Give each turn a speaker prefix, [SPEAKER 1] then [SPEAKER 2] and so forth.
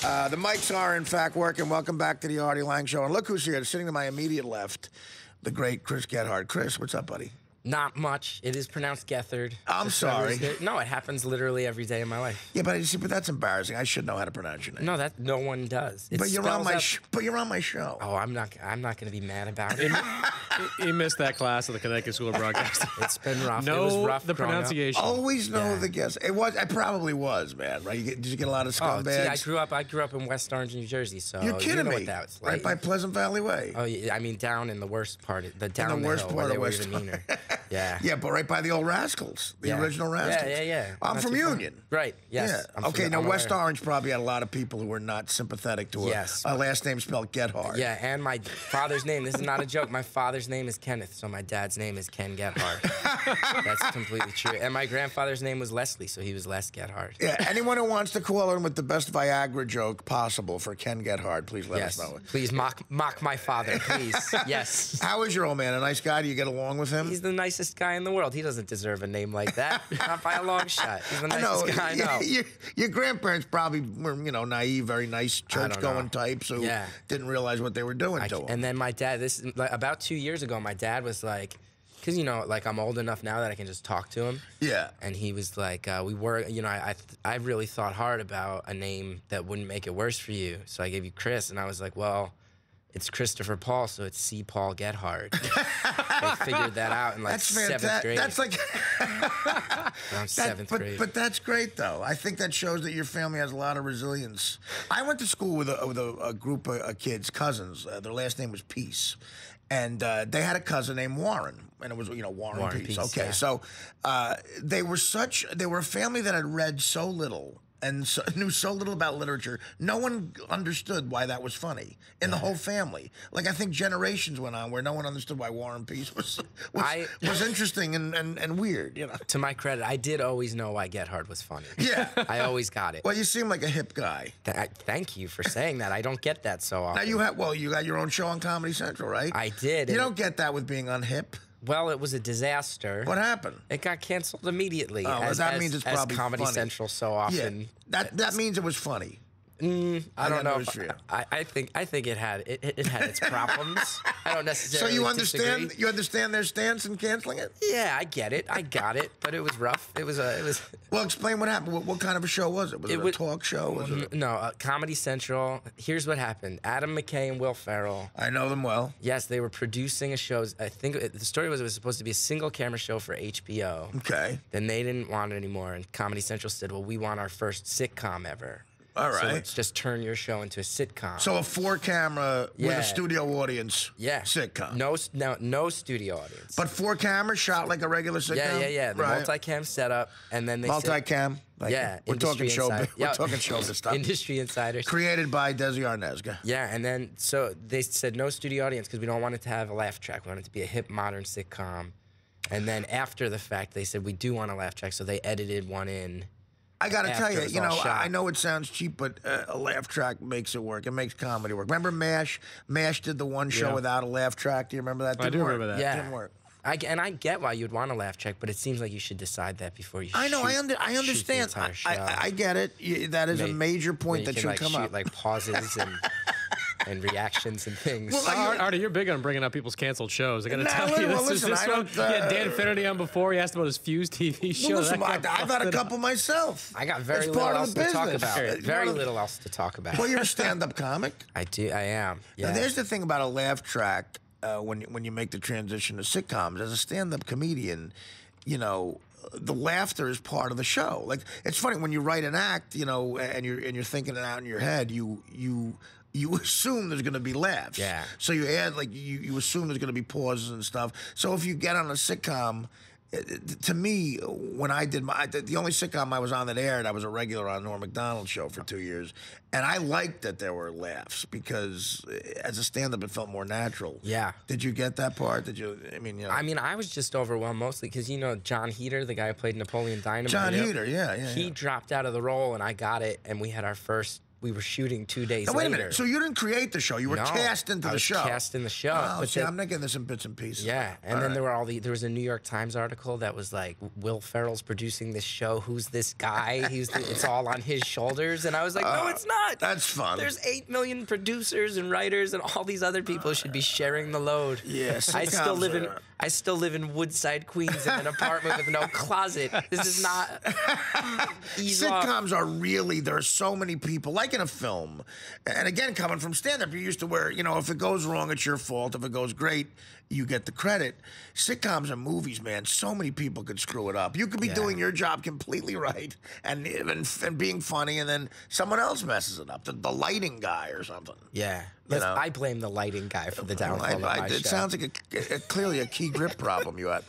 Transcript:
[SPEAKER 1] The mics are, in fact, working. Welcome back to the Artie Lange Show. And look who's here, sitting to my immediate left, the great Chris Gethard. Chris, what's up, buddy?
[SPEAKER 2] Not much. It is pronounced Gethard.
[SPEAKER 1] I'm sorry.
[SPEAKER 2] No, it happens literally every day of my life.
[SPEAKER 1] Yeah, but that's embarrassing. I should know how to pronounce your name.
[SPEAKER 2] No, that no one does.
[SPEAKER 1] But you're on my show.
[SPEAKER 2] Oh, I'm not going to be mad about it.
[SPEAKER 3] He missed that class of the Connecticut School of Broadcasting.
[SPEAKER 2] It's been rough.
[SPEAKER 3] No,
[SPEAKER 2] it was rough.
[SPEAKER 3] the pronunciation.
[SPEAKER 1] Always know the guess. It probably was, man. Right? Did you get a lot of scumbags?
[SPEAKER 2] I grew up in West Orange, New Jersey. So
[SPEAKER 1] you're kidding
[SPEAKER 2] me?
[SPEAKER 1] me?
[SPEAKER 2] What that's like.
[SPEAKER 1] Right by Pleasant Valley Way.
[SPEAKER 2] Oh, yeah. I mean, down in the worst part, down
[SPEAKER 1] in the worst
[SPEAKER 2] hill,
[SPEAKER 1] part
[SPEAKER 2] where
[SPEAKER 1] of
[SPEAKER 2] they
[SPEAKER 1] West
[SPEAKER 2] were even meaner. Yeah.
[SPEAKER 1] Yeah, but right by the old Rascals, the original Rascals.
[SPEAKER 2] Yeah.
[SPEAKER 1] I'm
[SPEAKER 2] Not
[SPEAKER 1] from
[SPEAKER 2] too far.
[SPEAKER 1] Union.
[SPEAKER 2] Right. Yes.
[SPEAKER 1] Yeah. Okay. Now West Orange probably had a lot of people who were not sympathetic to a last name spelled Gethard.
[SPEAKER 2] Yeah, and my father's name. This is not a joke. My father's name is Kenneth, so my dad's name is Ken Gethard. That's completely true. And my grandfather's name was Leslie, so he was Les Gethard.
[SPEAKER 1] Yeah. Anyone who wants to call in with the best Viagra joke possible for Ken Gethard, please let us know.
[SPEAKER 2] Please mock my father, please. Yes.
[SPEAKER 1] How is your old man? A nice guy? Do you get along with him?
[SPEAKER 2] He's the nicest guy in the world. He doesn't deserve a name like that. Not by a long shot. He's the nicest guy I know.
[SPEAKER 1] Your grandparents probably were, naive, very nice, church-going types who didn't realize what they were doing to him.
[SPEAKER 2] And then my dad, about 2 years ago, my dad was like, because, I'm old enough now that I can just talk to him.
[SPEAKER 1] Yeah.
[SPEAKER 2] And he was like, I really thought hard about a name that wouldn't make it worse for you. So I gave you Chris. And I was like, well, it's Christopher Paul, so it's C. Paul Gethard. They figured that out in seventh grade.
[SPEAKER 1] That's like
[SPEAKER 2] around seventh grade.
[SPEAKER 1] But that's great, though. I think that shows that your family has a lot of resilience. I went to school with a group of kids, cousins. Their last name was Peace. And they had a cousin named Warren, and it was, Warren Peace. Okay,
[SPEAKER 2] yeah.
[SPEAKER 1] So they were a family that had read so little and knew so little about literature. No one understood why that was funny in the whole family. Like, I think generations went on where no one understood why War and Peace was interesting and weird,
[SPEAKER 2] To my credit, I did always know why Gethard was funny.
[SPEAKER 1] Yeah.
[SPEAKER 2] I always got it.
[SPEAKER 1] Well, you seem like a hip guy.
[SPEAKER 2] Thank you for saying that. I don't get that so often.
[SPEAKER 1] Now, you got your own show on Comedy Central, right?
[SPEAKER 2] I did.
[SPEAKER 1] You don't get that with being unhip.
[SPEAKER 2] Well, it was a disaster.
[SPEAKER 1] What happened?
[SPEAKER 2] It got canceled immediately.
[SPEAKER 1] Oh, that means it's probably
[SPEAKER 2] Comedy
[SPEAKER 1] funny.
[SPEAKER 2] Central so often.
[SPEAKER 1] Yeah, that means it was funny.
[SPEAKER 2] I don't know. I think it had its problems. I don't necessarily.
[SPEAKER 1] So you understand their stance in canceling it?
[SPEAKER 2] Yeah, I get it. I got it, but it was rough. It was.
[SPEAKER 1] Well, explain what happened. What kind of a show was it? Was it a talk show?
[SPEAKER 2] No, Comedy Central. Here's what happened: Adam McKay and Will Ferrell.
[SPEAKER 1] I know them well.
[SPEAKER 2] Yes, they were producing a show. I think the story was it was supposed to be a single camera show for HBO.
[SPEAKER 1] Okay.
[SPEAKER 2] Then they didn't want it anymore, and Comedy Central said, "Well, we want our first sitcom ever."
[SPEAKER 1] All right.
[SPEAKER 2] So let's just turn your show into a sitcom.
[SPEAKER 1] So a 4-camera with a studio audience sitcom.
[SPEAKER 2] No studio audience.
[SPEAKER 1] But 4 cameras shot like a regular sitcom?
[SPEAKER 2] Yeah. The multicam setup, and then they
[SPEAKER 1] multicam?
[SPEAKER 2] We're
[SPEAKER 1] talking showbiz. We're talking showbiz stuff.
[SPEAKER 2] Industry insiders.
[SPEAKER 1] Created by Desi Arnaz.
[SPEAKER 2] Yeah, and then so they said no studio audience because we don't want it to have a laugh track. We want it to be a hip, modern sitcom. And then after the fact, they said we do want a laugh track, so they edited one in.
[SPEAKER 1] I got to tell you, I know it sounds cheap, but a laugh track makes it work. It makes comedy work. Remember MASH? MASH did the one show without a laugh track. Do you remember that?
[SPEAKER 3] I do remember that.
[SPEAKER 2] Yeah.
[SPEAKER 1] It didn't work.
[SPEAKER 2] I get why you'd want a laugh track, but it seems like you should decide that before you
[SPEAKER 1] I know, I understand. I get it. That is a major point that should come up.
[SPEAKER 2] Like pauses and reactions and things.
[SPEAKER 3] Well, Artie, you're big on bringing up people's canceled shows. I got to tell you,
[SPEAKER 1] listen,
[SPEAKER 3] this one. He had Dan Finnerty on before. He asked about his Fuse TV show.
[SPEAKER 1] Well, listen, I've had a couple myself.
[SPEAKER 2] I got very little else to talk about. Very little else to talk about.
[SPEAKER 1] Well, you're a stand-up comic.
[SPEAKER 2] I am. Yeah.
[SPEAKER 1] Now, there's the thing about a laugh track when you make the transition to sitcoms. As a stand-up comedian, the laughter is part of the show. Like, it's funny when you write an act, and you're thinking it out in your head. You assume there's going to be laughs.
[SPEAKER 2] Yeah.
[SPEAKER 1] So you add, you assume there's going to be pauses and stuff. So if you get on a sitcom, to me, when I did the only sitcom I was on that aired, I was a regular on Norm Macdonald's show for 2 years. And I liked that there were laughs because as a stand-up, it felt more natural.
[SPEAKER 2] Yeah.
[SPEAKER 1] Did you get that part?
[SPEAKER 2] I was just overwhelmed mostly because, John Heder, the guy who played Napoleon Dynamite.
[SPEAKER 1] John Heder, yeah.
[SPEAKER 2] He dropped out of the role and I got it and we had our first we were shooting 2 days
[SPEAKER 1] Now, wait a
[SPEAKER 2] later.
[SPEAKER 1] minute. So you didn't create the show. You were
[SPEAKER 2] No,
[SPEAKER 1] cast into
[SPEAKER 2] I
[SPEAKER 1] the
[SPEAKER 2] was
[SPEAKER 1] show.
[SPEAKER 2] cast in the show.
[SPEAKER 1] Oh,
[SPEAKER 2] but
[SPEAKER 1] see,
[SPEAKER 2] then-
[SPEAKER 1] I'm not getting this in bits and pieces.
[SPEAKER 2] Yeah, and
[SPEAKER 1] All
[SPEAKER 2] then
[SPEAKER 1] right.
[SPEAKER 2] there were there was a New York Times article that was like, Will Ferrell's producing this show. Who's this guy? It's all on his shoulders. And I was like, no, it's not.
[SPEAKER 1] That's fun.
[SPEAKER 2] There's 8 million producers and writers, and all these other people should be sharing the load.
[SPEAKER 1] Yeah,
[SPEAKER 2] I still live in
[SPEAKER 1] sitcoms are-
[SPEAKER 2] I still live in Woodside, Queens, in an apartment with no closet. This is not ease off.
[SPEAKER 1] Sitcoms are really, there are so many people, like in a film. And again, coming from stand-up, you're used to where, you know, if it goes wrong, it's your fault. If it goes great, you get the credit. Sitcoms and movies, man, so many people could screw it up. You could be doing your job completely right and being funny, and then someone else messes it up, the lighting guy or something.
[SPEAKER 2] Yeah.
[SPEAKER 1] You know?
[SPEAKER 2] I blame the lighting guy for the downfall of my
[SPEAKER 1] It
[SPEAKER 2] show.
[SPEAKER 1] sounds like clearly a key grip problem you had.